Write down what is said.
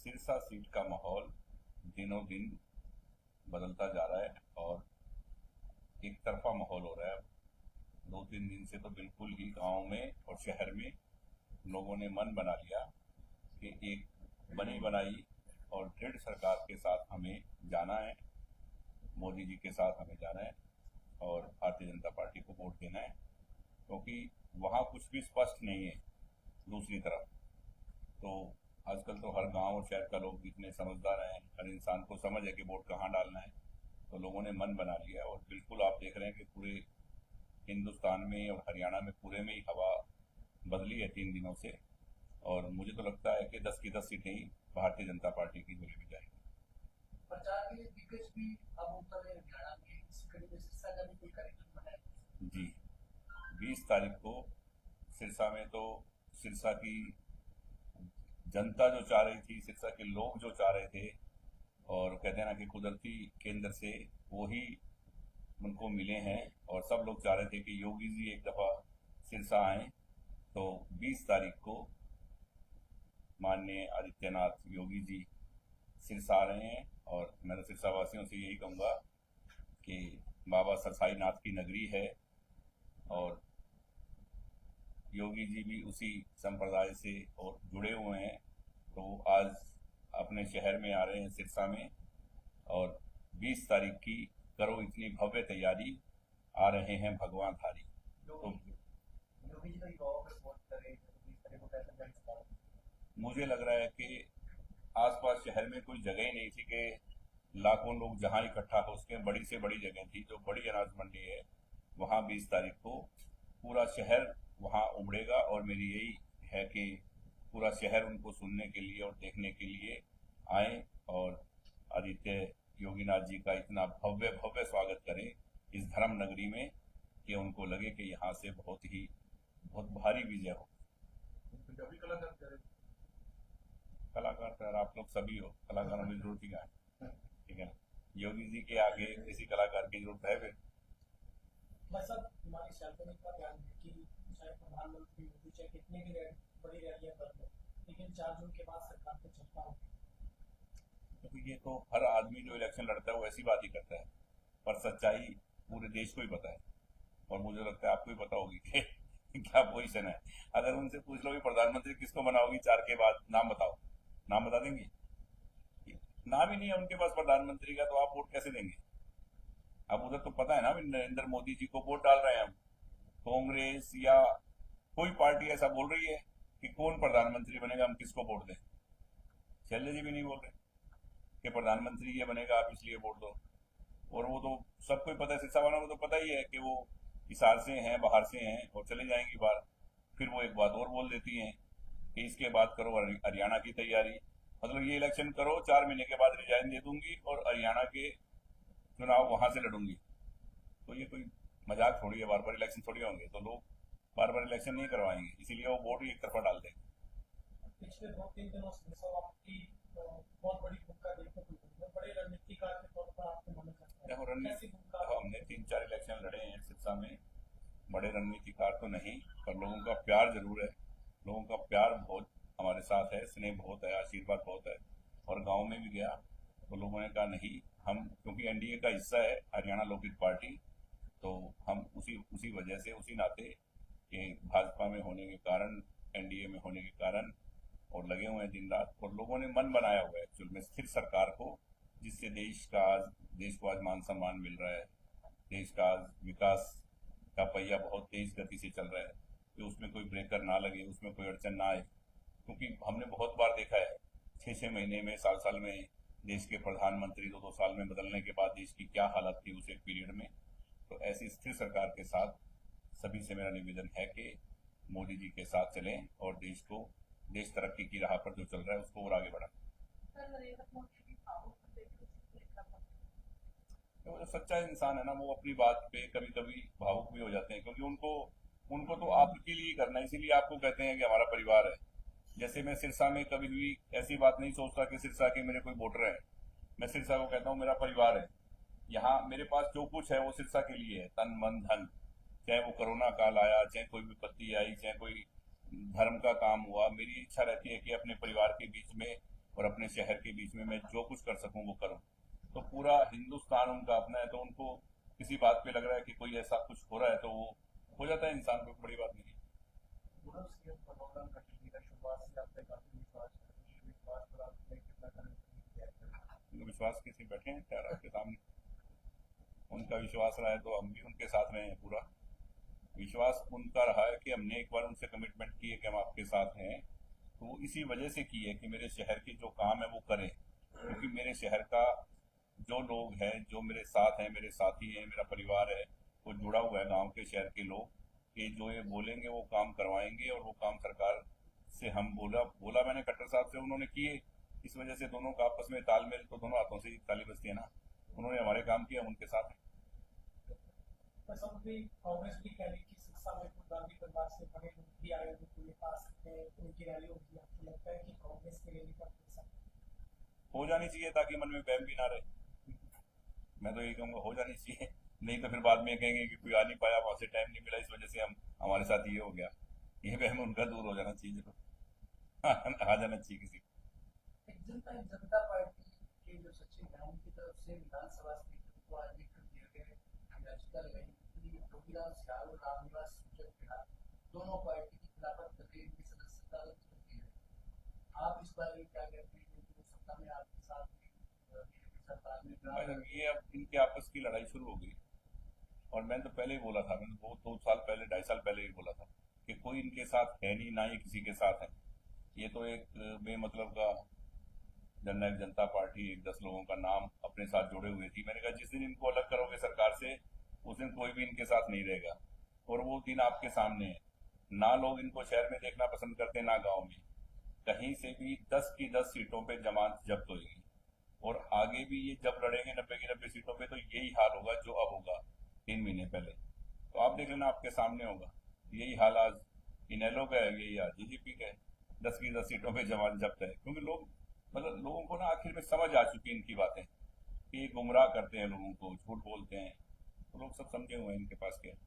Sirsa seat का माहौल दिनों दिन बदलता जा रहा है और एक तरफा माहौल हो रहा है। 2-3 दिन से तो बिल्कुल ही गांव में और शहर में लोगों ने मन बना लिया कि एक बनी बनाई और दृढ़ सरकार के साथ हमें जाना है, मोदी जी के साथ हमें जाना है और भारतीय जनता पार्टी को वोट देना है, क्योंकि वहाँ कुछ भी स्पष्ट नहीं है। दूसरी तरफ तो आजकल तो हर गांव और शहर का लोग इतने समझदार हैं, हर इंसान को समझ है कि वोट कहाँ डालना है, तो लोगों ने मन बना लिया है। और बिल्कुल आप देख रहे हैं कि पूरे हिंदुस्तान में और हरियाणा में पूरे में ही हवा बदली है 3 दिनों से। और मुझे तो लगता है कि 10 की 10 सीटें ही भारतीय जनता पार्टी की झोली में जाएंगी। प्रचार के लिए दिग्गज भी अब उतर रहे हरियाणा में, इस कड़ी में सिरसा का भी कोई कार्यक्रम बना है? जी, 20 तारीख को सिरसा में तो सिरसा की जनता जो चाह रही थी, सिरसा के लोग जो चाह रहे थे, और कहते हैं ना कि कुदरती केंद्र से वो ही उनको मिले हैं। और सब लोग चाह रहे थे कि योगी जी एक दफ़ा सिरसा आए। तो 20 तारीख को माननीय आदित्यनाथ योगी जी सिरसा आ रहे हैं। और मैं तो सिरसा वासियों से यही कहूँगा कि बाबा सरसाई नाथ की नगरी है और योगी जी भी उसी संप्रदाय से और जुड़े हुए हैं। तो वो आज अपने शहर में आ रहे हैं सिरसा में। और 20 तारीख की करो इतनी भव्य तैयारी, आ रहे हैं भगवान धारी। तो योगी योगी जी का युवाओं पर बहुत करे तो इस तरह को कैसे कर सकता है? मुझे लग रहा है कि आसपास शहर में कोई जगह ही नहीं थी कि लाखों लोग जहां इकट्ठा हो सके। बड़ी से बड़ी जगह थी, जो बड़ी अनाज मंडी है, वहां 20 तारीख को पूरा शहर वहां उमड़ेगा। और मेरी यही है कि पूरा शहर उनको सुनने के लिए और देखने के लिए आए और आदित्य योगीनाथ जी का इतना भव्य भव्य स्वागत करें इस धर्म नगरी में कि उनको लगे कि यहाँ से बहुत भारी विजय हो। पंजाबी कलाकार करे कलाकार तो यार आप लोग सभी हो, कलाकारों की जरूरत ही क्या है, ठीक है ना। योगी जी के आगे किसी कलाकार की जरूरत है फिर? भाई साहब, हमारी सैलरी का ध्यान है कि चाहे प्रधानमंत्री मोदी चाहे कितनी भी बड़ी रैलियां कर लो, लेकिन 4 जून के बाद सरकार को चलना होगा। तो ये तो हर आदमी जो इलेक्शन लड़ता है वो ऐसी बात ही करता है, पर सच्चाई पूरे देश को ही पता है। और मुझे लगता है आपको ही पता होगी कि क्या पोजीशन है। अगर उनसे पूछ लो कि प्रधानमंत्री किसको बनाओगी 4 के बाद, नाम बताओ, नाम बता देंगे? नाम ही नहीं है उनके पास प्रधानमंत्री का, तो आप वोट कैसे देंगे? अब उधर तो पता है ना, नरेंद्र मोदी जी को वोट डाल रहे हैं हम। कांग्रेस या कोई पार्टी ऐसा बोल रही है कि कौन प्रधानमंत्री बनेगा, हम किसको वोट दें? शैलजा जी भी नहीं बोल रहे कि प्रधानमंत्री ये बनेगा आप इसलिए वोट दो। और वो तो सबको ही पता है, सिरसा वालों को तो पता ही है कि वो हिसार से हैं, बाहर से हैं और चले जाएंगी बाहर। फिर वो एक बात और बोल देती हैं कि इसके बाद करो हरियाणा की तैयारी। मतलब ये इलेक्शन करो, 4 महीने के बाद रिजाइन दे दूंगी और हरियाणा के चुनाव वहां से लड़ूंगी। तो ये कोई मजाक थोड़ी है, बार बार इलेक्शन थोड़ी होंगे, तो लोग बार बार इलेक्शन नहीं करवाएंगे, इसीलिए वो वोट ही एक तरफा डाल देंगे। पिछले 2-3 दिनों से सब आपकी बहुत बड़ी भूमिका देखने को मिली है, बड़े रणनीतिकार के तौर पर आपको माना जाता है। देखो कैसी भूमिका देखो, हमने 3-4 इलेक्शन लड़े हैं सिरसा में। बड़े रणनीतिकार तो नहीं, पर लोगों का प्यार जरूर है। लोगों का प्यार बहुत हमारे साथ है, स्नेह बहुत है, आशीर्वाद बहुत है। और गांव में भी गया तो लोगों ने कहा नहीं, हम क्योंकि एनडीए का हिस्सा है हरियाणा लोकहित पार्टी, तो हम उसी उसी वजह से, उसी नाते कि भाजपा में होने के कारण, एनडीए में होने के कारण, और लगे हुए हैं दिन रात। और लोगों ने मन बनाया हुआ है एक्चुअल में स्थिर सरकार को, जिससे देश को आज मान सम्मान मिल रहा है। देश का आज विकास का पहिया बहुत तेज गति से चल रहा है कि उसमें कोई ब्रेकर ना लगे, उसमें कोई अड़चन ना आए। क्योंकि हमने बहुत बार देखा है 6-6 महीने में, साल साल में देश के प्रधानमंत्री 2-2 साल में बदलने के बाद देश की क्या हालत थी उस एक पीरियड में। तो ऐसी स्थिर सरकार के साथ सभी से मेरा निवेदन है कि मोदी जी के साथ चलें और देश तरक्की की राह पर जो चल रहा है उसको और आगे बढ़ाएं। वो जो सच्चा इंसान है ना, वो अपनी बात पे कभी कभी भावुक भी हो जाते हैं, क्योंकि उनको उनको तो आपके लिए करना है, इसीलिए आपको कहते हैं कि हमारा परिवार है। जैसे मैं सिरसा में कभी भी ऐसी बात नहीं सोचता कि सिरसा के मेरे कोई वोटर है। मैं सिरसा को कहता हूँ मेरा परिवार है। यहाँ मेरे पास जो कुछ है वो सिरसा के लिए है, तन मन धन। चाहे वो कोरोना काल आया, चाहे कोई विपत्ति आई, चाहे कोई धर्म का काम हुआ, मेरी इच्छा रहती है कि अपने परिवार के बीच में और अपने शहर के बीच में मैं जो कुछ कर सकूं वो करूं। तो पूरा हिंदुस्तान उनका अपना है, तो उनको किसी बात पे लग रहा है कि कोई ऐसा कुछ हो रहा है तो वो हो जाता है इंसान को, बड़ी बात नहीं है। पूरा सीएम मनोरम कश्मीर का शुरुआत से आपने काफी विश्वास है, उस विश्वास पर आपने कितना करने उनको विश्वास किसी बैठे हैं यार आपके सामने, उनका विश्वास रहा है तो हम भी उनके साथ रहे हैं। पूरा विश्वास उनका रहा है कि हमने एक बार उनसे कमिटमेंट की है कि हम आपके साथ हैं, तो वो इसी वजह से की है कि मेरे शहर के जो काम है वो करें, क्योंकि मेरे शहर का जो लोग हैं, जो मेरे साथ हैं, मेरे साथी हैं, मेरा परिवार है, वो जुड़ा हुआ है गांव के शहर के लोग, कि जो ये बोलेंगे वो काम करवाएंगे। और वो काम सरकार से हम बोला बोला मैंने खट्टर साहब से, उन्होंने किए। इस वजह से दोनों का आपस में तालमेल, तो दोनों हाथों से ही ताली बजती है ना। उन्होंने हमारे काम किया, हम उनके साथ हैं। बस अब भी कांग्रेस भी कह रही कि शिक्षा में तो गांधी परिवार से बड़े लोग भी आए हैं जो ये आ सकते हैं, तो उनकी रैली होगी। आपको लगता है कि कांग्रेस की रैली का पैसा हो जानी चाहिए ताकि मन में वहम भी ना रहे। मैं तो यही कहूँगा हो जानी चाहिए, नहीं तो फिर बाद में ये कहेंगे कि कोई आ नहीं पाया, वहां से टाइम नहीं मिला, इस वजह से हम हमारे साथ ये हो गया। ये वहम उनका दूर हो जाना चाहिए जरूर। आ जाना चाहिए किसी को। जनता पार्टी के जो सचिन गांधी की तरफ से विधानसभा स्पीकर को आज लिख कर दिया गया है याचिका लगाई कि योगीराज सियाल और रामनिवास सूचक के खिलाफ दोनों पार्टी की खिलाफत करके इनकी सदस्यता रद्द कर दी है। आप इस बारे में क्या कहते हैं, क्योंकि वो सत्ता में आपके साथ बीजेपी सरकार में भाई साहब, ये अब इनके आपस की लड़ाई शुरू हो गई। और मैंने तो पहले ही बोला था, मैंने वो 2 साल पहले, 2.5 साल पहले ही बोला था कि कोई इनके साथ है नहीं, ना ये किसी के साथ है। ये तो एक बेमतलब का जननायक जनता पार्टी, एक 10 लोगों का नाम अपने साथ जोड़े हुए थी। मैंने कहा जिस दिन इनको अलग करोगे सरकार से, उस दिन कोई भी इनके साथ नहीं रहेगा। और वो दिन आपके सामने है। ना लोग इनको शहर में देखना पसंद करते, ना गांव में। कहीं से भी 10 की 10 सीटों पे जमात जब्त होगी। और आगे भी ये जब लड़ेंगे 90 की 90 सीटों पे, तो यही हाल होगा जो अब होगा 3 महीने पहले। तो आप देख लेना, आपके सामने होगा। यही हाल आज इनेलो का है, यही आज जीजीपी का है। 10 की 10 सीटों पे जमात जब्त है, क्योंकि लोग, मतलब लोगों को ना आखिर में समझ आ चुकी है इनकी बातें, कि ये गुमराह करते हैं लोगों को, झूठ बोलते हैं। तो लोग सब समझे हुए हैं इनके पास क्या है।